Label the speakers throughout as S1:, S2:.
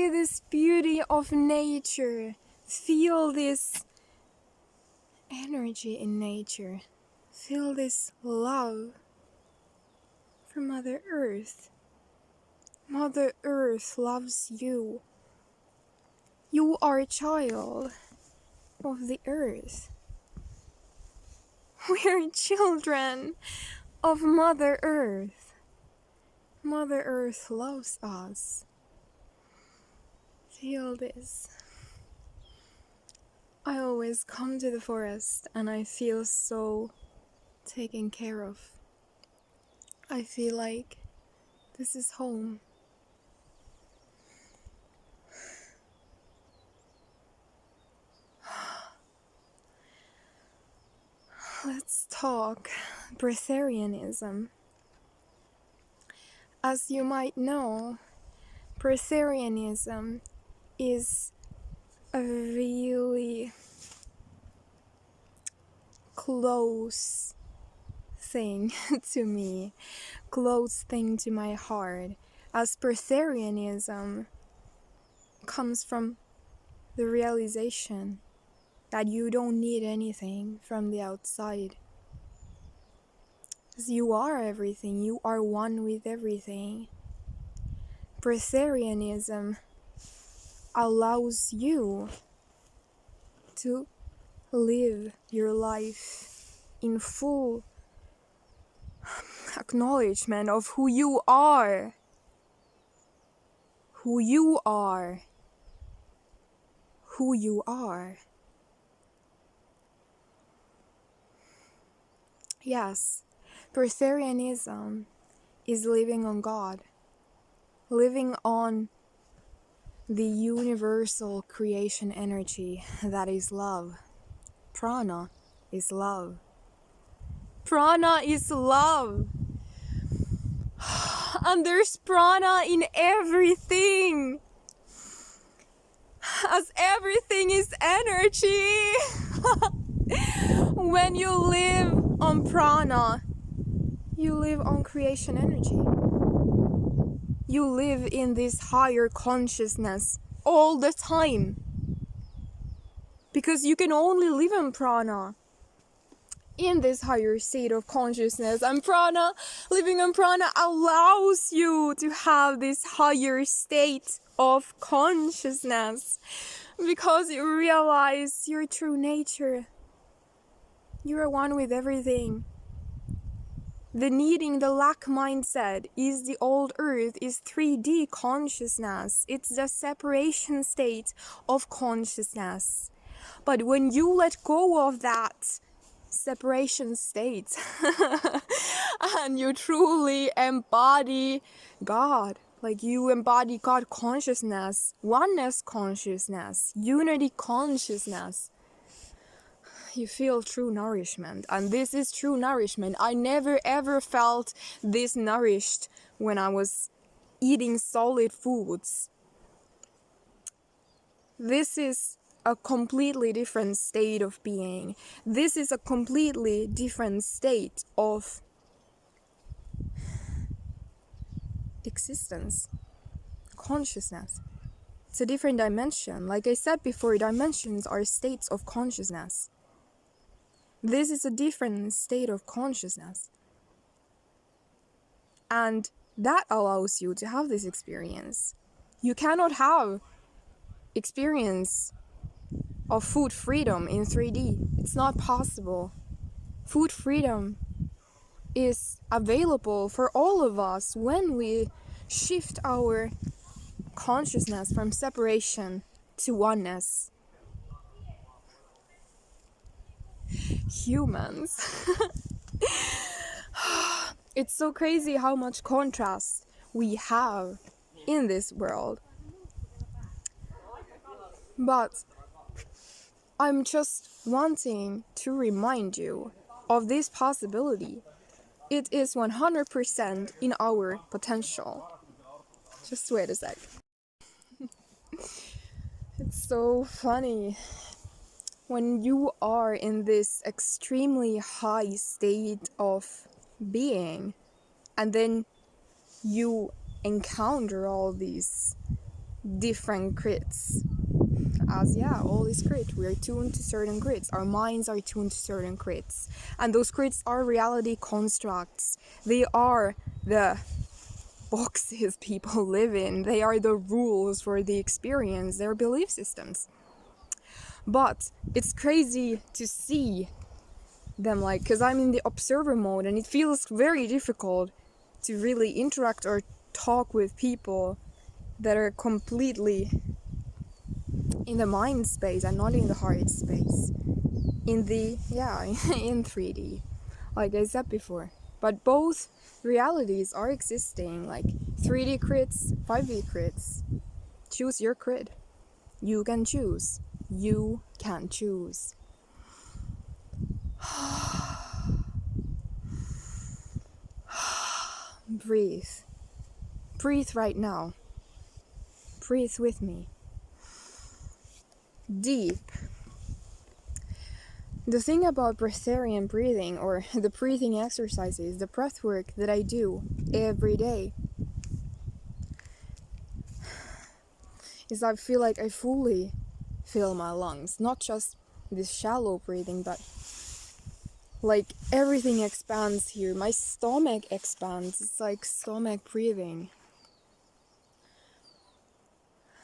S1: see this beauty of nature, feel this energy in nature, feel this love for Mother Earth. Mother Earth loves you. You are a child of the earth. We are children of Mother Earth. Mother Earth loves us. Feel this. I always come to the forest and I feel so taken care of. I feel like this is home. Let's talk Breatharianism. As you might know, Breatharianism is a really close thing to me, close thing to my heart, as Breatharianism comes from the realization that you don't need anything from the outside. Because you are everything, you are one with everything. Breatharianism allows you to live your life in full acknowledgement of who you are. Who you are. Who you are. Yes, Breatharianism is living on God, living on the universal creation energy that is love. Prana is love. Prana is love. And there's prana in everything. As everything is energy. When you live on prana, you live on creation energy. You live in this higher consciousness all the time. Because you can only live in prana, in this higher state of consciousness. And prana, living in prana allows you to have this higher state of consciousness. Because you realize your true nature. You are one with everything. The needing, the lack mindset is the old earth, is 3D consciousness. It's the separation state of consciousness. But when you let go of that separation state and you truly embody God, like you embody God consciousness, oneness consciousness, unity consciousness, you feel true nourishment. And this is true nourishment. I never ever felt this nourished when I was eating solid foods. This is a completely different state of being. This is a completely different state of existence, consciousness. It's a different dimension. Like I said before, dimensions are states of consciousness. This is a different state of consciousness. And that allows you to have this experience. You cannot have experience of food freedom in 3D. It's not possible. Food freedom is available for all of us when we shift our consciousness from separation to oneness. Humans. It's so crazy how much contrast we have in this world. But I'm just wanting to remind you of this possibility. It is 100% in our potential. Just wait a sec. It's so funny. When you are in this extremely high state of being, and then you encounter all these different grids. As all is grid. We are tuned to certain grids. Our minds are tuned to certain grids. And those grids are reality constructs. They are the boxes people live in. They are the rules for the experience, their belief systems. But it's crazy to see them, like, because I'm in the observer mode and it feels very difficult to really interact or talk with people that are completely in the mind space and not in the heart space, in the in 3D, like I said before. But both realities are existing, like 3D grids, 5D grids. Choose your grid. You can choose. You can choose. Breathe. Breathe right now. Breathe with me. Deep. The thing about breatharian breathing, or the breathing exercises, the breath work that I do every day, is I feel like I fully fill my lungs. Not just this shallow breathing, but like everything expands here. My stomach expands. It's like stomach breathing.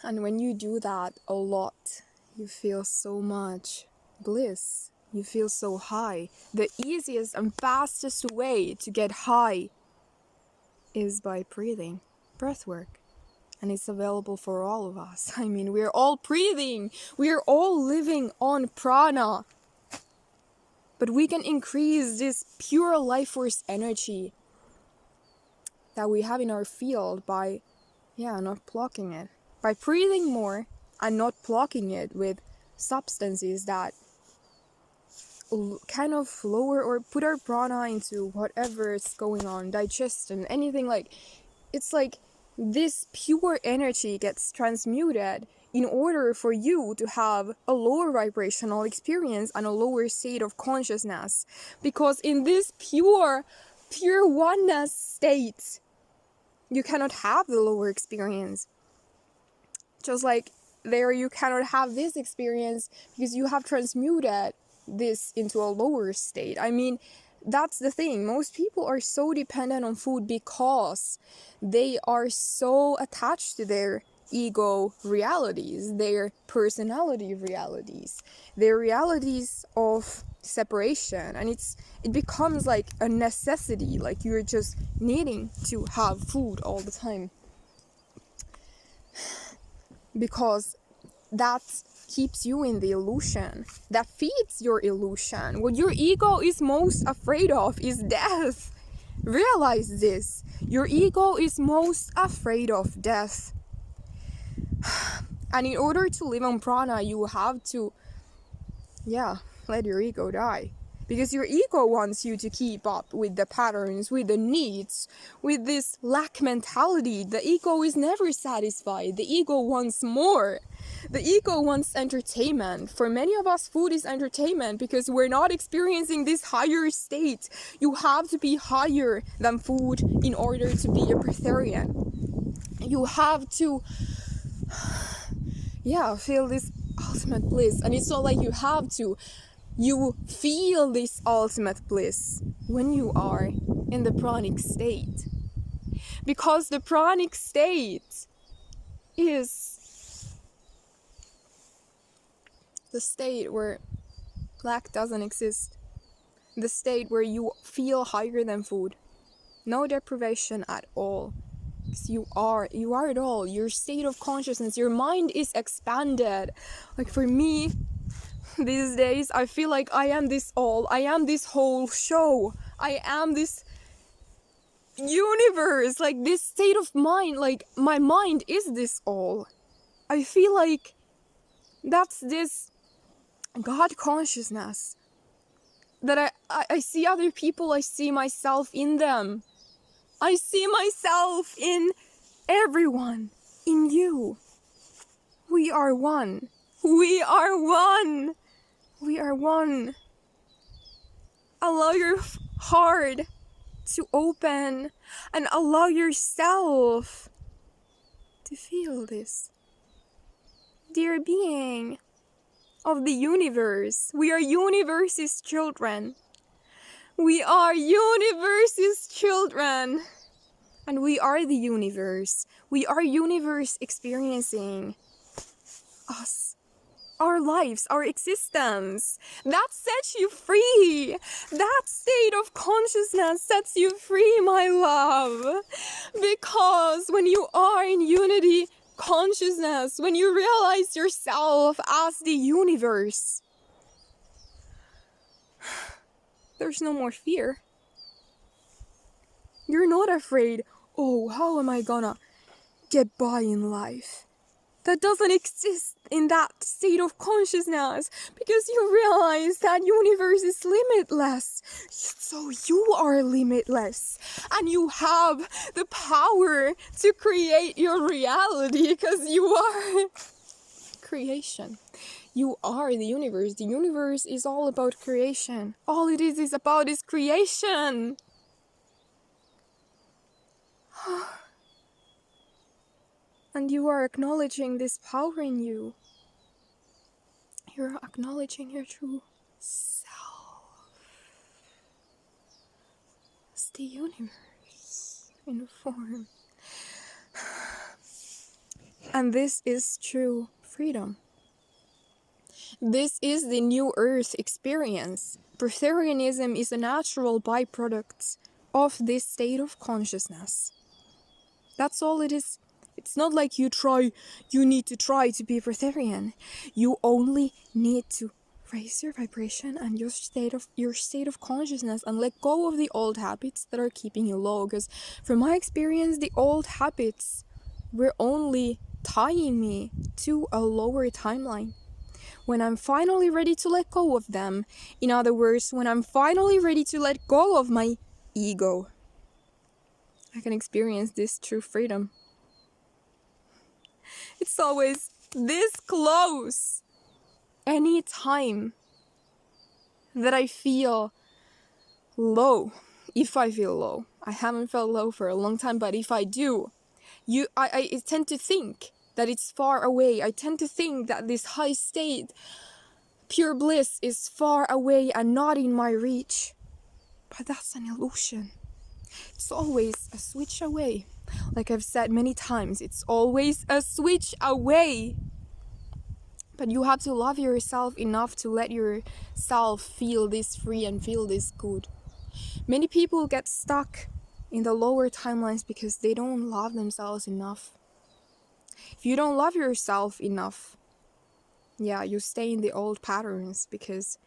S1: And when you do that a lot, you feel so much bliss. You feel so high. The easiest and fastest way to get high is by breathing, breath work. And it's available for all of us. I mean, we're all breathing. We're all living on prana. But we can increase this pure life force energy that we have in our field by, not blocking it. By breathing more and not blocking it with substances that kind of lower or put our prana into whatever is going on, digestion, anything. Like, it's like this pure energy gets transmuted in order for you to have a lower vibrational experience and a lower state of consciousness. Because in this pure oneness state, you cannot have the lower experience. Just like there, you cannot have this experience because you have transmuted this into a lower state. I mean, that's the thing. Most people are so dependent on food because they are so attached to their ego realities, their personality realities, their realities of separation, and it becomes like a necessity, like you're just needing to have food all the time because that keeps you in the illusion, that feeds your illusion. What your ego is most afraid of is death. Realize this. Your ego is most afraid of death. And in order to live on prana, you have to let your ego die. Because your ego wants you to keep up with the patterns, with the needs, with this lack mentality. The ego is never satisfied. The ego wants more. The ego wants entertainment. For many of us, food is entertainment because we're not experiencing this higher state. You have to be higher than food in order to be a breatharian. You have to feel this ultimate bliss. And it's not like you have to. You feel this ultimate bliss when you are in the pranic state. Because the pranic state is the state where lack doesn't exist. The state where you feel higher than food. No deprivation at all. Because you are it all. Your state of consciousness, your mind is expanded. Like for me, these days, I feel like I am this all. I am this whole show. I am this universe. Like this state of mind. Like my mind is this all. I feel like that's this God consciousness. That I see other people. I see myself in them. I see myself in everyone. In you. We are one. We are one. We are one. Allow your heart to open and allow yourself to feel this. dear being of the universe. We are universe's children. We are universe's children. And we are the universe. We are universe experiencing us. Our lives, our existence. That sets you free. That state of consciousness sets you free, my love. Because when you are in unity consciousness, when you realize yourself as the universe, there's no more fear. You're not afraid, oh, how am I gonna get by in life? That doesn't exist in that state of consciousness, because you realize that universe is limitless. So you are limitless, and you have the power to create your reality, because you are creation. You are the universe. The universe is all about creation. All it is about is creation. And you are acknowledging this power in you. You're acknowledging your true self. It's the universe in form. And this is true freedom. This is the new earth experience. Breatharianism is a natural byproduct of this state of consciousness. That's all it is. It's not like you need to try to be breatharian. You only need to raise your vibration and your state of consciousness, and let go of the old habits that are keeping you low. Because from my experience, the old habits were only tying me to a lower timeline. When I'm finally ready to let go of them, in other words, when I'm finally ready to let go of my ego, I can experience this true freedom. It's always this close. Any time that I feel low, if I feel low, I haven't felt low for a long time, but if I do, I tend to think that it's far away. I tend to think that this high state, pure bliss, is far away and not in my reach. But that's an illusion. It's always a switch away. Like I've said many times, it's always a switch away. But you have to love yourself enough to let yourself feel this free and feel this good. Many people get stuck in the lower timelines because they don't love themselves enough. If you don't love yourself enough, yeah, you stay in the old patterns, because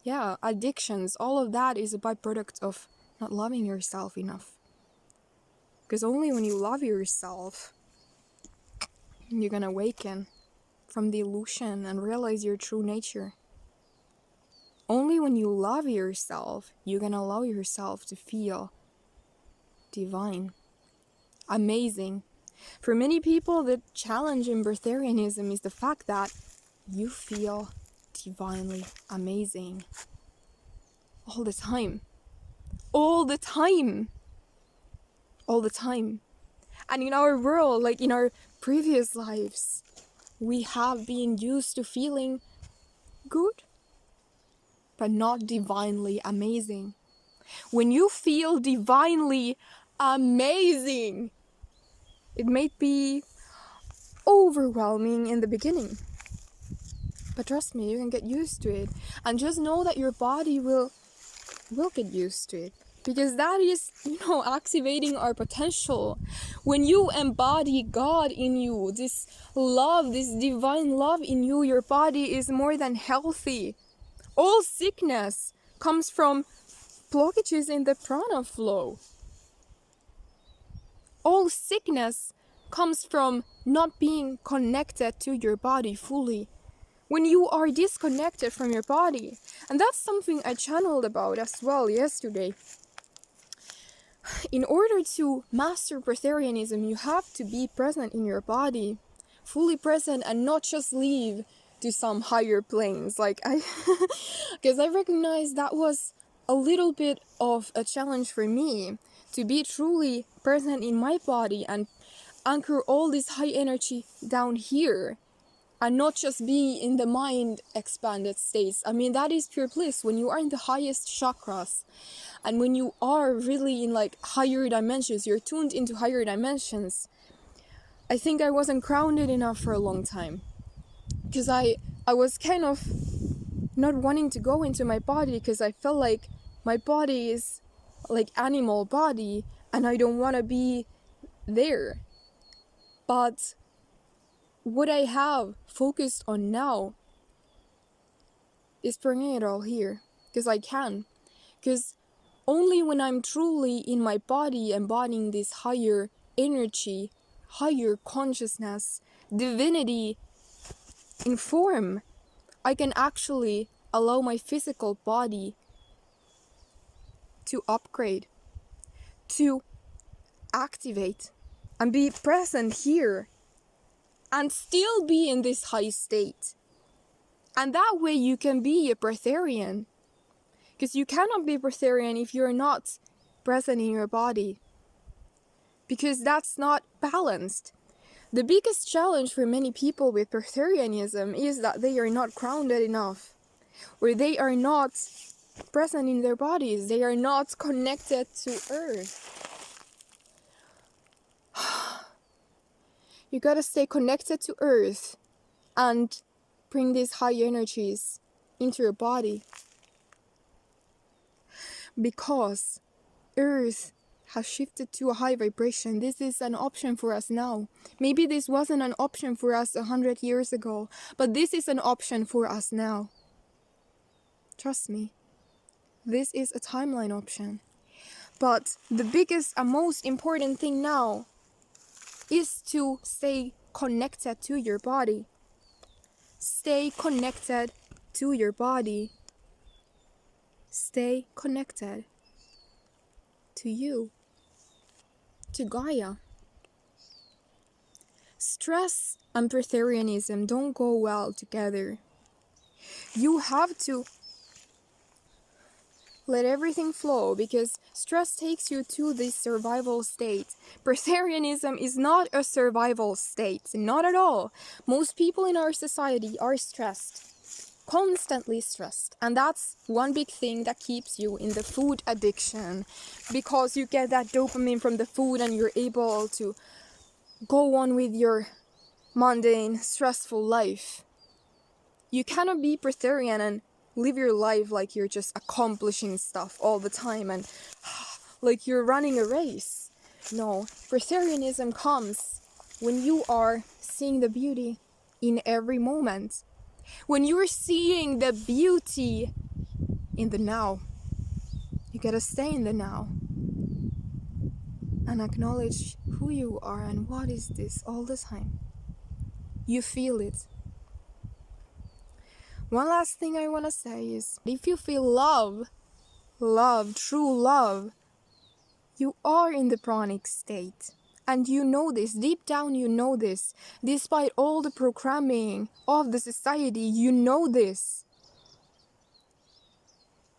S1: yeah, addictions, all of that is a byproduct of not loving yourself enough. Because only when you love yourself, you're gonna awaken from the illusion and realize your true nature. Only when you love yourself, you're gonna allow yourself to feel divine, amazing. For many people, the challenge in Breatharianism is the fact that you feel divinely amazing all the time. All the time. All the time. And in our world, like in our previous lives, we have been used to feeling good, but not divinely amazing. When you feel divinely amazing, it may be overwhelming in the beginning. But trust me, you can get used to it. And just know that your body will get used to it. Because that is, activating our potential. When you embody God in you, this love, this divine love in you, your body is more than healthy. All sickness comes from blockages in the prana flow. All sickness comes from not being connected to your body fully. When you are disconnected from your body. And that's something I channeled about as well yesterday. In order to master Breatharianism, you have to be present in your body, fully present, and not just leave to some higher planes. Because I recognized that was a little bit of a challenge for me, to be truly present in my body and anchor all this high energy down here and not just be in the mind expanded states. I mean, that is pure bliss when you are in the highest chakras and when you are really in like higher dimensions, you're tuned into higher dimensions. I think I wasn't grounded enough for a long time because I was kind of not wanting to go into my body because I felt like my body is like animal body and I don't want to be there. But what I have focused on now is bringing it all here because I can. Because only when I'm truly in my body embodying this higher energy, higher consciousness, divinity in form, I can actually allow my physical body to upgrade, to activate, and be present here, and still be in this high state. And that way you can be a breatharian. Because you cannot be breatharian if you're not present in your body. Because that's not balanced. The biggest challenge for many people with Breatharianism is that they are not grounded enough, or they are not present in their bodies, they are not connected to earth. You gotta stay connected to earth and bring these high energies into your body. Because earth has shifted to a high vibration. This is an option for us now. Maybe this wasn't an option for us 100 years ago, but this is an option for us now. Trust me, this is a timeline option. But the biggest and most important thing now is to stay connected to your body. Stay connected to your body. Stay connected to you, to Gaia. Stress and Breatharianism don't go well together. You have to let everything flow because stress takes you to this survival state. Breatharianism is not a survival state, not at all. Most people in our society are stressed, constantly stressed, and that's one big thing that keeps you in the food addiction, because you get that dopamine from the food and you're able to go on with your mundane, stressful life. You cannot be Breatharian and live your life like you're just accomplishing stuff all the time and like you're running a race. No, Breatharianism comes when you are seeing the beauty in every moment. When you're seeing the beauty in the now. You gotta stay in the now and acknowledge who you are and what is this all the time. You feel it. One last thing I want to say is, if you feel love, true love, you are in the pranic state. And you know this, deep down you know this. Despite all the programming of the society, you know this.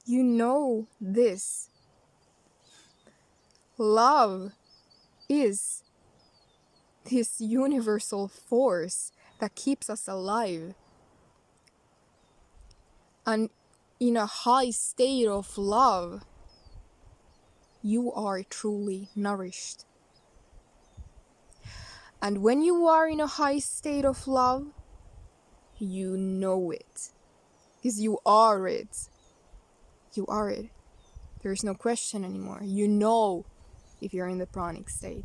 S1: You know this. Love is this universal force that keeps us alive. And in a high state of love, you are truly nourished. And when you are in a high state of love, you know it. Because you are it. You are it. There's no question anymore. You know if you're in the pranic state.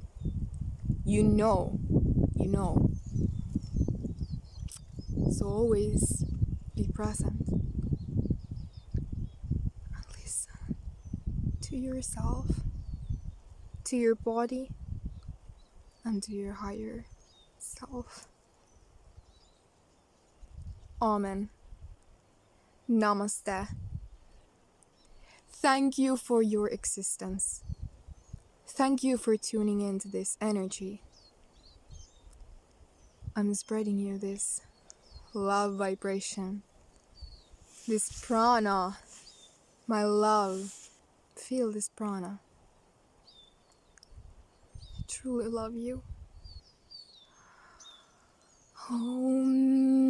S1: You know. You know. So always be present. And listen to yourself, to your body, and to your higher self. Amen. Namaste. Thank you for your existence. Thank you for tuning into this energy. I'm spreading you this love vibration, this prana, my love. Feel this prana. I truly love you. Om.